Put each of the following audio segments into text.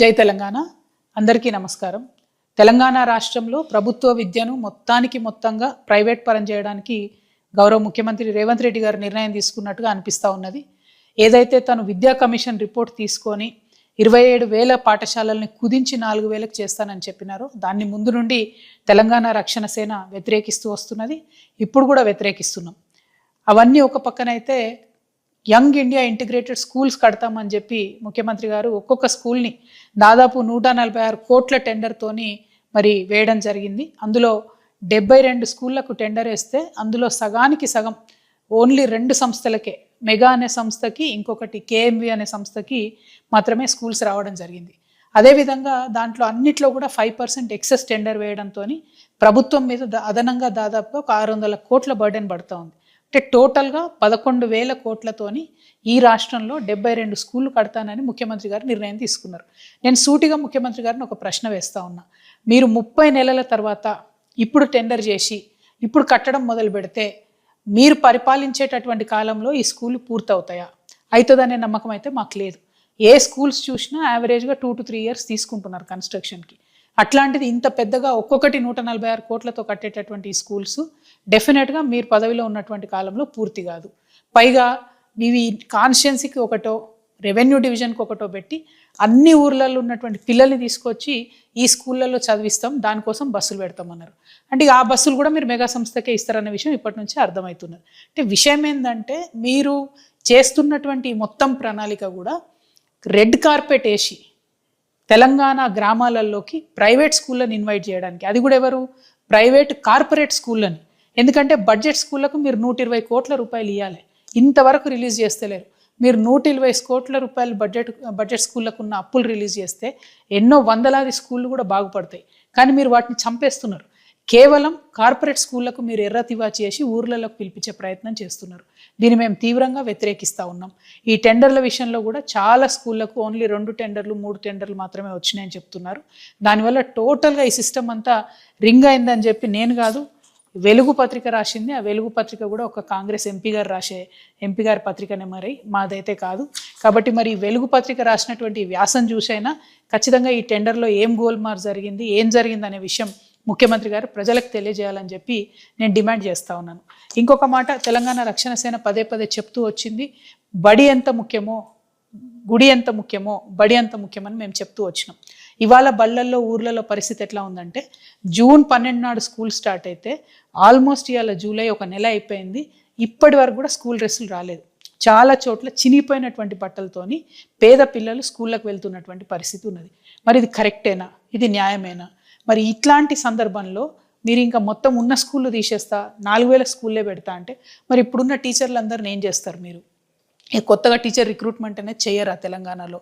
జై తెలంగాణ. అందరికీ నమస్కారం. తెలంగాణ రాష్ట్రంలో ప్రభుత్వ విద్యను మొత్తంగా ప్రైవేట్ పరం చేయడానికి గౌరవ ముఖ్యమంత్రి రేవంత్ రెడ్డి గారు నిర్ణయం తీసుకున్నట్టుగా అనిపిస్తూ ఉన్నది. ఏదైతే తను విద్యా కమిషన్ రిపోర్ట్ తీసుకొని 27,000 పాఠశాలల్ని కుదించి 4,000కు చేస్తానని చెప్పినారో దాన్ని ముందు నుండి తెలంగాణ రక్షణ సేన వ్యతిరేకిస్తూ వస్తున్నది. ఇప్పుడు కూడా వ్యతిరేకిస్తున్నాం. అవన్నీ ఒక పక్కనైతే యంగ్ ఇండియా ఇంటిగ్రేటెడ్ స్కూల్స్ కడతామని చెప్పి ముఖ్యమంత్రి గారు ఒక్కొక్క స్కూల్ని దాదాపు 146 కోట్ల టెండర్తోని మరి వేయడం జరిగింది. అందులో 72 స్కూళ్లకు టెండర్ వేస్తే అందులో సగానికి సగం ఓన్లీ 2 సంస్థలకే, మెగా అనే సంస్థకి ఇంకొకటి కేఎంవి అనే సంస్థకి మాత్రమే స్కూల్స్ రావడం జరిగింది. అదేవిధంగా దాంట్లో అన్నిట్లో కూడా 5% ఎక్సెస్ టెండర్ వేయడంతో ప్రభుత్వం మీద అదనంగా దాదాపు ఒక 600 కోట్ల బర్డెన్ పడుతూ ఉంది. అంటే టోటల్గా 11,000 కోట్లతోని ఈ రాష్ట్రంలో 72 స్కూళ్ళు కడతానని ముఖ్యమంత్రి గారు నిర్ణయం తీసుకున్నారు. నేను సూటిగా ముఖ్యమంత్రి గారిని ఒక ప్రశ్న వేస్తా ఉన్నా. మీరు 30 నెలల తర్వాత ఇప్పుడు టెండర్ చేసి ఇప్పుడు కట్టడం మొదలు పెడితే మీరు పరిపాలించేటటువంటి కాలంలో ఈ స్కూళ్ళు పూర్తవుతాయా? అవుతుందనే నమ్మకం అయితే మాకు లేదు. ఏ స్కూల్స్ చూసినా యావరేజ్గా 2 to 3 years తీసుకుంటున్నారు కన్స్ట్రక్షన్కి. అట్లాంటిది ఇంత పెద్దగా ఒక్కొక్కటి 146 కోట్లతో కట్టేటటువంటి ఈ స్కూల్స్ డెఫినెట్గా మీరు పదవిలో ఉన్నటువంటి కాలంలో పూర్తి కాదు. పైగా ఇవి కాన్స్టిట్యున్సీకి ఒకటో, రెవెన్యూ డివిజన్కి ఒకటో పెట్టి అన్ని ఊర్లలో ఉన్నటువంటి పిల్లల్ని తీసుకొచ్చి ఈ స్కూళ్ళల్లో చదివిస్తాం, దానికోసం బస్సులు పెడతామన్నారు. అంటే ఆ బస్సులు కూడా మీరు మెగా సంస్థకే ఇస్తారన్న విషయం ఇప్పటి నుంచి అర్థమవుతున్నది. అంటే విషయం ఏంటంటే మీరు చేస్తున్నటువంటి మొత్తం ప్రణాళిక కూడా రెడ్ కార్పెట్ వేసి తెలంగాణ గ్రామాలలోకి ప్రైవేట్ స్కూళ్ళని ఇన్వైట్ చేయడానికి, అది కూడా ఎవరు? ప్రైవేట్ కార్పొరేట్ స్కూళ్ళని. ఎందుకంటే బడ్జెట్ స్కూళ్ళకు మీరు 120 కోట్ల రూపాయలు ఇవ్వాలి, ఇంతవరకు రిలీజ్ చేస్తలేరు. మీరు 120 కోట్ల రూపాయలు బడ్జెట్ స్కూళ్ళకు ఉన్న అప్పులు రిలీజ్ చేస్తే ఎన్నో వందలాది స్కూళ్ళు కూడా బాగుపడతాయి. కానీ మీరు వాటిని చంపేస్తున్నారు. కేవలం కార్పొరేట్ స్కూళ్లకు మీరు ఎర్రతివా చేసి ఊర్లలోకి పిలిపించే ప్రయత్నం చేస్తున్నారు. దీన్ని మేము తీవ్రంగా వ్యతిరేకిస్తూ ఉన్నాం. ఈ టెండర్ల విషయంలో కూడా చాలా స్కూళ్లకు ఓన్లీ 2 టెండర్లు 3 టెండర్లు మాత్రమే వచ్చినాయని చెప్తున్నారు. దానివల్ల టోటల్గా ఈ సిస్టమ్ అంతా రింగ్ అయిందని చెప్పి నేను కాదు, వెలుగు పత్రిక రాసింది. ఆ వెలుగు పత్రిక కూడా ఒక కాంగ్రెస్ ఎంపీ గారి పత్రికనే, మరి మాదైతే కాదు. కాబట్టి మరి వెలుగు పత్రిక రాసినటువంటి వ్యాసం చూసైనా ఖచ్చితంగా ఈ టెండర్లో ఏం గోల్మార్ జరిగింది, ఏం జరిగింది అనే విషయం ముఖ్యమంత్రి గారు ప్రజలకు తెలియజేయాలని చెప్పి నేను డిమాండ్ చేస్తూ ఉన్నాను. ఇంకొక మాట, తెలంగాణ రక్షణ సేన పదే చెప్తూ వచ్చింది, బడి ఎంత ముఖ్యమో గుడి ఎంత ముఖ్యమో బడి ఎంత ముఖ్యమని మేము చెప్తూ వచ్చినాం. ఇవాళ బళ్ళల్లో ఊర్లలో పరిస్థితి ఎట్లా ఉందంటే, June 12 నాడు స్కూల్ స్టార్ట్ అయితే ఆల్మోస్ట్ ఇవాళ జూలై ఒక నెల అయిపోయింది, ఇప్పటి వరకు కూడా స్కూల్ డ్రెస్సులు రాలేదు. చాలా చోట్ల చినిగిపోయినటువంటి బట్టలతోని పేద పిల్లలు స్కూళ్ళకు వెళ్తున్నటువంటి పరిస్థితి ఉన్నది. మరి ఇది కరెక్టేనా? ఇది న్యాయమేనా? మరి ఇట్లాంటి సందర్భంలో మీరు ఇంకా మొత్తం ఉన్న స్కూళ్ళు తీసేస్తా 4,000 స్కూళ్ళే పెడతా అంటే మరి ఇప్పుడున్న టీచర్లు అందరిని ఏం చేస్తారు? మీరు కొత్తగా టీచర్ రిక్రూట్మెంట్ అనేది చేయరా? తెలంగాణలో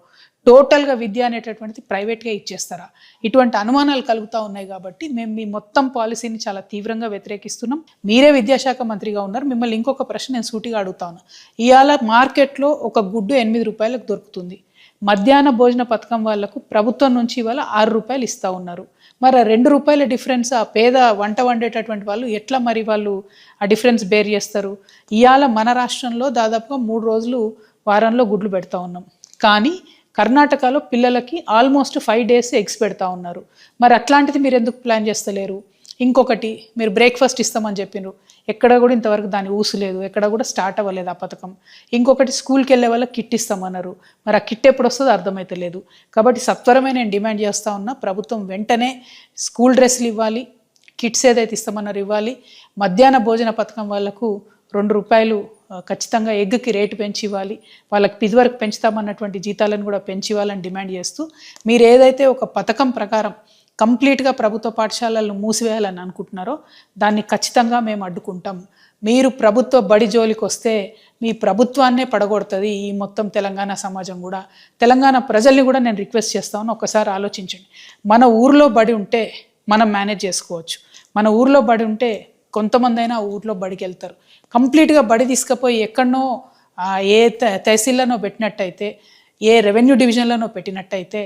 టోటల్గా విద్య అనేటటువంటిది ప్రైవేట్గా ఇచ్చేస్తారా? ఇటువంటి అనుమానాలు కలుగుతూ ఉన్నాయి. కాబట్టి మేము మీ మొత్తం పాలసీని చాలా తీవ్రంగా వ్యతిరేకిస్తున్నాం. మీరే విద్యాశాఖ మంత్రిగా ఉన్నారు, మిమ్మల్ని ఇంకొక ప్రశ్న నేను సూటిగా అడుగుతా ఉన్నా. ఇవాళ మార్కెట్లో ఒక గుడ్డు 8 రూపాయలకు దొరుకుతుంది. మధ్యాహ్న భోజన పథకం వాళ్లకు ప్రభుత్వం నుంచి ఇవాళ 6 రూపాయలు ఇస్తూ ఉన్నారు. మరి 2 రూపాయల డిఫరెన్స్ ఆ పేద వంట వండేటటువంటి వాళ్ళు ఎట్లా మరి వాళ్ళు ఆ డిఫరెన్స్ బేర్ చేస్తారు? ఇవాళ మన రాష్ట్రంలో దాదాపుగా 3 రోజులు వారంలో గుడ్లు పెడతా ఉన్నాం. కానీ కర్ణాటకలో పిల్లలకి ఆల్మోస్ట్ 5 days ఎగ్స్ పెడతా ఉన్నారు. మరి అట్లాంటిది మీరు ఎందుకు ప్లాన్ చేస్తలేరు? ఇంకొకటి, మీరు బ్రేక్ఫాస్ట్ ఇస్తామని చెప్పినారు, ఎక్కడ కూడా ఇంతవరకు దాని ఊసు లేదు, ఎక్కడ కూడా స్టార్ట్ అవ్వలేదు ఆ పథకం. ఇంకొకటి, స్కూల్కి వెళ్ళే వాళ్ళకి కిట్ ఇస్తామన్నారు, మరి ఆ కిట్ ఎప్పుడు వస్తుందో అర్థమైతే లేదు. కాబట్టి సత్వరమే నేను డిమాండ్ చేస్తూ ఉన్నా, ప్రభుత్వం వెంటనే స్కూల్ డ్రెస్సులు ఇవ్వాలి, కిట్స్ ఏదైతే ఇస్తామన్నారు ఇవ్వాలి. మధ్యాహ్న భోజన పథకం వాళ్ళకు 2 రూపాయలు ఖచ్చితంగా ఎగ్కి రేటు పెంచి ఇవ్వాలి. వాళ్ళకి ఇదివరకు పెంచుతామన్నటువంటి జీతాలను కూడా పెంచి ఇవ్వాలని డిమాండ్ చేస్తూ, మీరు ఏదైతే ఒక పథకం ప్రకారం కంప్లీట్గా ప్రభుత్వ పాఠశాలలను మూసివేయాలని అనుకుంటున్నారో దాన్ని ఖచ్చితంగా మేము అడ్డుకుంటాం. మీరు ప్రభుత్వ బడి జోలికి వస్తే మీ ప్రభుత్వాన్నే పడగొడుతుంది ఈ మొత్తం తెలంగాణ సమాజం కూడా. తెలంగాణ ప్రజల్ని కూడా నేను రిక్వెస్ట్ చేస్తాను, ఒక్కసారి ఆలోచించండి. మన ఊర్లో బడి ఉంటే మనం మేనేజ్ చేసుకోవచ్చు. మన ఊర్లో బడి ఉంటే కొంతమంది అయినా ఊర్లో బడికి వెళ్తారు. కంప్లీట్గా బడి తీసుకుపోయి ఎక్కడనో ఏ తహసీల్లోనో పెట్టినట్టయితే, ఏ రెవెన్యూ డివిజన్లోనో పెట్టినట్టయితే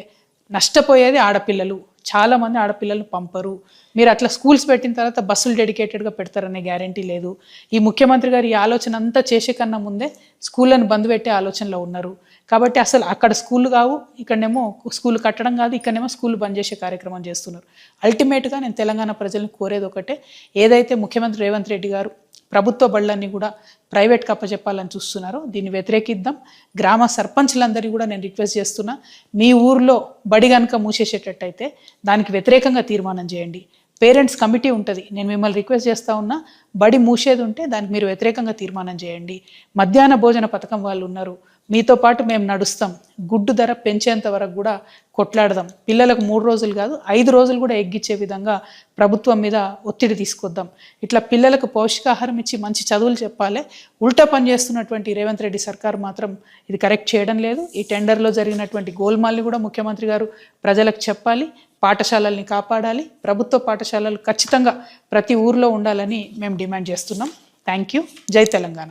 నష్టపోయేది ఆడపిల్లలు, చాలామంది ఆడపిల్లలు పంపరు. మీరు అట్లా స్కూల్స్ పెట్టిన తర్వాత బస్సులు డెడికేటెడ్గా పెడతారనే గ్యారంటీ లేదు. ఈ ముఖ్యమంత్రి గారు ఈ ఆలోచన అంతా చేసే కన్నా ముందే స్కూళ్ళను బంద్ పెట్టే ఆలోచనలో ఉన్నారు. కాబట్టి అసలు అక్కడ స్కూళ్ళు కావు, ఇక్కడనేమో స్కూల్ కట్టడం కాదు, ఇక్కడనేమో స్కూల్ బంద్ చేసే కార్యక్రమం చేస్తున్నారు. అల్టిమేట్గా నేను తెలంగాణ ప్రజలను కోరేది ఒకటే, ఏదైతే ముఖ్యమంత్రి రేవంత్ రెడ్డి గారు ప్రభుత్వ బళ్ళన్నీ కూడా ప్రైవేట్కి అప్పచెప్పాలని చూస్తున్నారో దీన్ని వ్యతిరేకిద్దాం. గ్రామ సర్పంచ్లందరినీ కూడా నేను రిక్వెస్ట్ చేస్తున్నా, మీ ఊర్లో బడి కనుక మూసేసేటట్టయితే దానికి వ్యతిరేకంగా తీర్మానం చేయండి. పేరెంట్స్ కమిటీ ఉంటుంది, నేను మిమ్మల్ని రిక్వెస్ట్ చేస్తూ ఉన్నా, బడి మూసేది ఉంటే దానికి మీరు వ్యతిరేకంగా తీర్మానం చేయండి. మధ్యాహ్న భోజన పథకం వాళ్ళు ఉన్నారు, మీతో పాటు మేము నడుస్తాం. గుడ్డు ధర పెంచేంత వరకు కూడా కొట్లాడదాం. పిల్లలకు 3 రోజులు కాదు 5 రోజులు కూడా ఎగ్గిచ్చే విధంగా ప్రభుత్వం మీద ఒత్తిడి తీసుకొద్దాం. ఇట్లా పిల్లలకు పౌష్టికాహారం ఇచ్చి మంచి చదువులు చెప్పాలి. ఉల్టా పని చేస్తున్నటువంటి రేవంత్ రెడ్డి సర్కార్ మాత్రం ఇది కరెక్ట్ చేయడం లేదు. ఈ టెండర్లో జరిగినటువంటి గోల్మాల్ని కూడా ముఖ్యమంత్రి గారు ప్రజలకు చెప్పాలి. పాఠశాలల్ని కాపాడాలి. ప్రభుత్వ పాఠశాలలు ఖచ్చితంగా ప్రతి ఊర్లో ఉండాలని మేము డిమాండ్ చేస్తున్నాం. Thank you. జై తెలంగాణ.